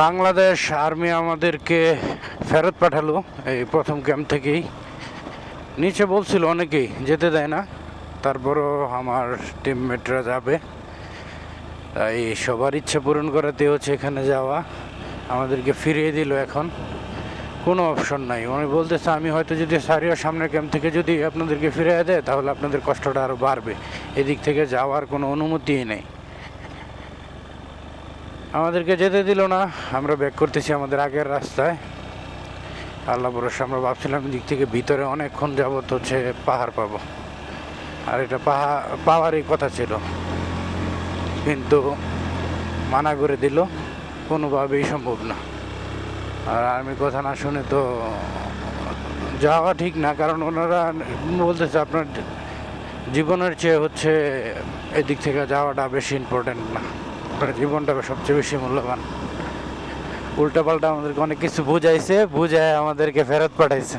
Bangladesh army আমাদেরকে ফেরত পাঠালো এই প্রথম ক্যাম্প থেকেই। নিচে বলছিল অনেকেই যেতে দেয় না, তারপরও আমার টিমমেটরা যাবে, তাই সবার ইচ্ছে পূরণ করাতে হচ্ছে এখানে যাওয়া। আমাদেরকে ফিরিয়ে দিল, এখন কোনো অপশন নাই। উনি বলতেছে আমি হয়তো যদি সারিয়ার সামনের ক্যাম্প থেকে যদি আপনাদেরকে ফিরিয়ে দেয় তাহলে আপনাদের কষ্টটা আরও বাড়বে, এদিক থেকে যাওয়ার কোনো অনুমতিই নেই। আমাদেরকে যেতে দিল না, আমরা ব্যাক করতেছি আমাদের আগের রাস্তায়। আল্লাহ ভরসা, আমরা ভাবছিলাম দিক থেকে ভিতরে অনেকক্ষণ যাবত হচ্ছে পাহাড় পাবো, আর এটা পাওয়ারই কথা ছিল, কিন্তু মানা করে দিল, কোনোভাবেই সম্ভব না। আর আর্মির কথা না শুনে তো যাওয়া ঠিক না, কারণ ওনারা বলতেছে আপনার জীবনের চেয়ে হচ্ছে এদিক থেকে যাওয়াটা বেশি ইম্পর্টেন্ট না, আপনার জীবনটা সবচেয়ে বেশি মূল্যবান। উল্টাপাল্টা আমাদেরকে অনেক কিছু বুঝাইছে, বুঝায় আমাদেরকে ফেরত পাঠাইছে।